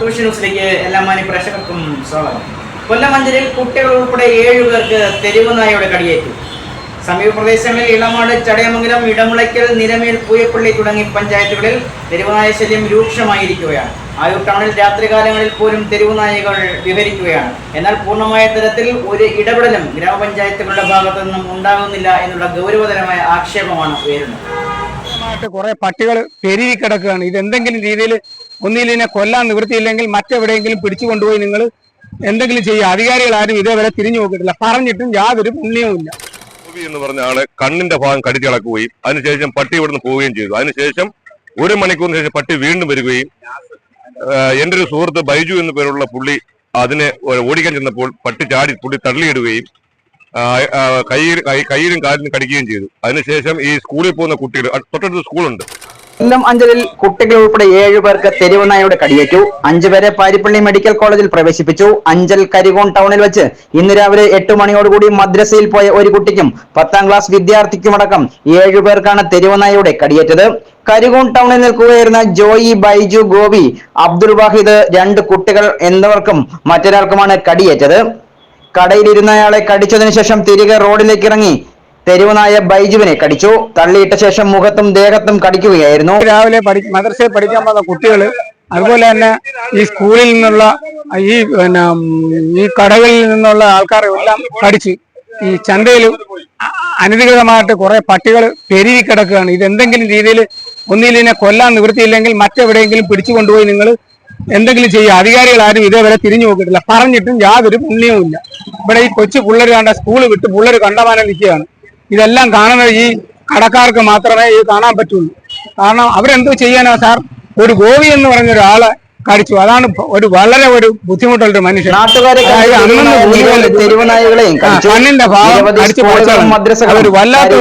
മുത്തുവിഷ് ന്യൂസിലേക്ക് എല്ലാ മാന്യ പ്രേക്ഷകർക്കും സ്വാഗതം. കൊല്ലം അഞ്ചലിൽ കുട്ടികൾ ഉൾപ്പെടെ 7 പേർക്ക് തെരുവ് നായയുടെ കടിയേറ്റു. സമീപ പ്രദേശങ്ങളിൽ ഇളമാട്, ചടയമംഗലം, ഇടമുളയ്ക്കൽ, നിലമേൽ, പൂയപ്പള്ളി തുടങ്ങി പഞ്ചായത്തുകളിൽ തെരുവുനായ ശല്യം രൂക്ഷമായിരിക്കുകയാണ്. ആയൂർ ടൗണിൽ രാത്രികാലങ്ങളിൽ പോലും തെരുവുനായകൾ വിഹരിക്കുകയാണ്. എന്നാൽ പൂർണ്ണമായ തരത്തിൽ ഒരു ഇടപെടലും ഗ്രാമപഞ്ചായത്തുകളുടെ ഭാഗത്തു നിന്നും ഉണ്ടാകുന്നില്ല എന്നുള്ള ഗൗരവതരമായ ആക്ഷേപമാണ് ഉയരുന്നത്. കുറെ പട്ടികൾ പെരുകി കിടക്കുകയാണ്. ഇത് എന്തെങ്കിലും രീതിയിൽ ഒന്നിലിനെ കൊല്ലാൻ നിവൃത്തിയില്ലെങ്കിൽ മറ്റെവിടെയെങ്കിലും പിടിച്ചു കൊണ്ടുപോയി നിങ്ങൾ എന്തെങ്കിലും ചെയ്യുക. അധികാരികൾ ആരും ഇതേവരെ തിരിഞ്ഞു നോക്കിയിട്ടില്ല. പറഞ്ഞിട്ടും യാതൊരു പുണ്യവുമില്ല. എന്ന് പറഞ്ഞ ആള് കണ്ണിന്റെ ഭാഗം കടിച്ചു കളക്കുകയും അതിനുശേഷം പട്ടി ഇവിടുന്ന് പോവുകയും ചെയ്തു. അതിനുശേഷം 1 മണിക്കൂറിന് ശേഷം പട്ടി വീണ്ടും വരികയും എന്റെ ഒരു സുഹൃത്ത് ബൈജു എന്നു പേരുള്ള പുള്ളി അതിനെ ഓടിക്കാൻ ചെന്നപ്പോൾ പട്ടി ചാടി പുള്ളി തള്ളിയിടുകയും കയ്യിലും കാലിലും കടിക്കുകയും ചെയ്തു. അതിനുശേഷം ഈ സ്കൂളിൽ പോകുന്ന കുട്ടികൾ, തൊട്ടടുത്ത് സ്കൂളുണ്ട്. കൊല്ലം അഞ്ചലിൽ കുട്ടികൾ ഉൾപ്പെടെ 7 പേർക്ക് തെരുവുനായയുടെ കടിയേറ്റു. 5 പേരെ പാരിപ്പള്ളി മെഡിക്കൽ കോളേജിൽ പ്രവേശിപ്പിച്ചു. അഞ്ചൽ കരികോൺ ടൗണിൽ വെച്ച് ഇന്ന് രാവിലെ 8 മണിയോടുകൂടി മദ്രസയിൽ പോയ ഒരു കുട്ടിക്കും 10ാം ക്ലാസ് വിദ്യാർത്ഥിക്കുമടക്കം 7 പേർക്കാണ് തെരുവുനായയുടെ കടിയേറ്റത്. കരികോൺ ടൗണിൽ നിൽക്കുകയായിരുന്ന ജോയി, ബൈജു, ഗോപി, അബ്ദുൾ വാഹിദ്, 2 കുട്ടികൾ എന്നിവർക്കും മറ്റൊരാൾക്കുമാണ് കടിയേറ്റത്. കടയിലിരുന്നയാളെ കടിച്ചതിനു ശേഷം തിരികെ റോഡിലേക്ക് ഇറങ്ങി തെരുവുനായ ബൈജുവിനെ കടിച്ചു. തള്ളിയിട്ട ശേഷം മുഖത്തും ദേഹത്തും കടിക്കുകയായിരുന്നു. രാവിലെ മദ്രസയിൽ പഠിക്കാൻ പോകുന്ന കുട്ടികൾ, അതുപോലെ തന്നെ ഈ സ്കൂളിൽ നിന്നുള്ള ഈ കടകളിൽ നിന്നുള്ള ആൾക്കാരെ എല്ലാം കടിച്ച് ഈ ചന്തയിൽ അനധികൃതമായിട്ട് കുറെ പട്ടികൾ പെരുകി കിടക്കുകയാണ്. ഇത് എന്തെങ്കിലും രീതിയിൽ ഒന്നിലിനെ കൊല്ലാൻ നിവൃത്തിയില്ലെങ്കിൽ മറ്റെവിടെയെങ്കിലും പിടിച്ചു കൊണ്ടുപോയി നിങ്ങൾ എന്തെങ്കിലും ചെയ്യുക. അധികാരികൾ ആരും ഇതേവരെ തിരിഞ്ഞു നോക്കിയിട്ടില്ല. പറഞ്ഞിട്ടും യാതൊരു പുണ്യവുമില്ല. ഇവിടെ ഈ കൊച്ചു പിള്ളേർ കണ്ട സ്കൂൾ വിട്ട് പിള്ളേർ കണ്ടമാനം നിൽക്കുകയാണ്. ഇതെല്ലാം കാണുന്നത് ഈ കടക്കാർക്ക് മാത്രമേ ഇത് കാണാൻ പറ്റുള്ളൂ. കാരണം അവരെന്തോ ചെയ്യാനോ സാർ, ഒരു ഗോപി എന്ന് പറഞ്ഞ ഒരാളെ കടിച്ചു. അതാണ് വളരെ ബുദ്ധിമുട്ടുള്ള ഒരു മനുഷ്യൻ. കണ്ണിന്റെ ഭാഗം കടിച്ചു അതൊരു വല്ലാത്ത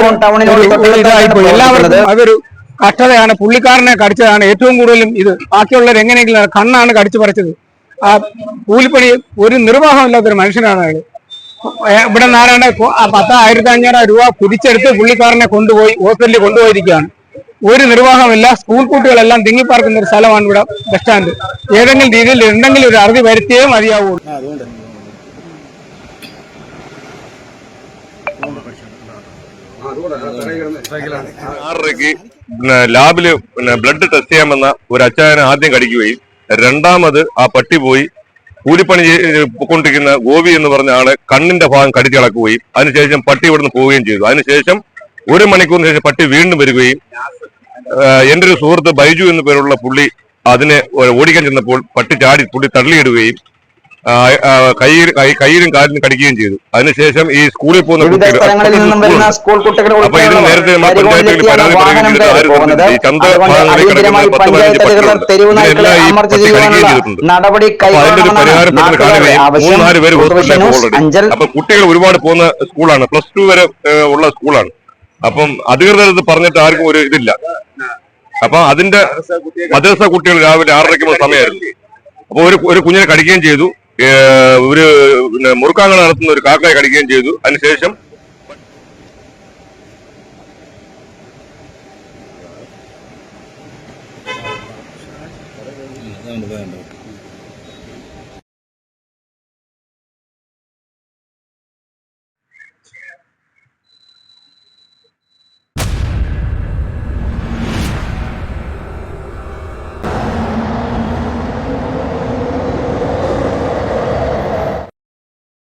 ഇതായിപ്പോയി. എല്ലാവർക്കും അതൊരു കഷ്ടതയാണ്. പുള്ളിക്കാരനെ കടിച്ചതാണ് ഏറ്റവും കൂടുതലും ഇത്. ബാക്കിയുള്ളവർ എങ്ങനെയെങ്കിലും കണ്ണാണ് കടിച്ചു പറിച്ചത്. ആ കൂലിപ്പണി ഒരു നിർവാഹമില്ലാത്തൊരു മനുഷ്യനാണ് അയാൾ. ഇവിടെ നാരായണ 10,500 രൂപ കുതിച്ചെടുത്ത് പുള്ളിക്കാരനെ കൊണ്ടുപോയി ഹോസ്പിറ്റലിൽ കൊണ്ടുപോയിരിക്കുകയാണ്. ഒരു നിർവാഹമില്ല. സ്കൂൾ കുട്ടികളെല്ലാം തിങ്ങിപ്പാർക്കുന്ന ഒരു സ്ഥലമാണ് ഇവിടെ ബസ് സ്റ്റാൻഡ്. ഏതെങ്കിലും രീതിയിൽ എന്തെങ്കിലും ഒരു അറുതി വരുത്തിയേ മതിയാവുള്ളൂ. ലാബില് ബ്ലഡ് ടെസ്റ്റ് ചെയ്യാമെന്ന ഒരു അച്ചായനെ ആദ്യം കടിക്കുകയും രണ്ടാമത് ആ പട്ടി പോയി കൂലിപ്പണി പൊക്കൊണ്ടിരിക്കുന്ന ഗോപി എന്ന് പറഞ്ഞ ആളെ കണ്ണിന്റെ ഭാഗം കടിച്ചു കളക്കുകയും അതിനുശേഷം പട്ടി ഇവിടുന്ന് പോവുകയും ചെയ്തു. അതിനുശേഷം 1 മണിക്കൂറിന് ശേഷം പട്ടി വീണ്ടും വരികയും എന്റെ ഒരു സുഹൃത്ത് ബൈജു എന്നു പേരുള്ള പുള്ളി അതിനെ ഓടിക്കാൻ ചെന്നപ്പോൾ പട്ടി ചാടി പുള്ളി തള്ളിയിടുകയും കയ്യിലും കാലിലും കടിക്കുകയും ചെയ്തു. അതിനുശേഷം ഈ സ്കൂളിൽ പോകുന്ന കുട്ടികൾ, അപ്പൊ ഇത് നേരത്തെ പഞ്ചായത്തിൽ പരാതി പറയുകയും ഈ ചന്ത ഭാഗങ്ങളിൽ കിടക്കുന്ന 10-15 പട്ടികളുണ്ട്. ഈ പട്ടി കടിക്കുകയും ചെയ്തിട്ടുണ്ട്. അപ്പൊ അതിന്റെ ഒരു പരിഹാരപ്പെടുന്ന കാണുകയും 3-4 പേര് ഹോസ്പിറ്റലിലേക്ക് ഓൾറെഡി. അപ്പൊ കുട്ടികൾ ഒരുപാട് പോകുന്ന സ്കൂളാണ്, +2 വരെ ഉള്ള സ്കൂളാണ്. അപ്പം അധികൃതർ പറഞ്ഞിട്ട് ആർക്കും ഒരു ഇതില്ല. അപ്പൊ അതിന്റെ മദ്രസ കുട്ടികൾ രാവിലെ 6:30 സമയമായിരുന്നു. അപ്പൊ ഒരു കുഞ്ഞിനെ കടിക്കുകയും ചെയ്തു. ഒരു മുറുക്കാങ്ങൾ നടത്തുന്ന ഒരു കാക്കയെ കടിക്കുകയും ചെയ്തു. അതിനുശേഷം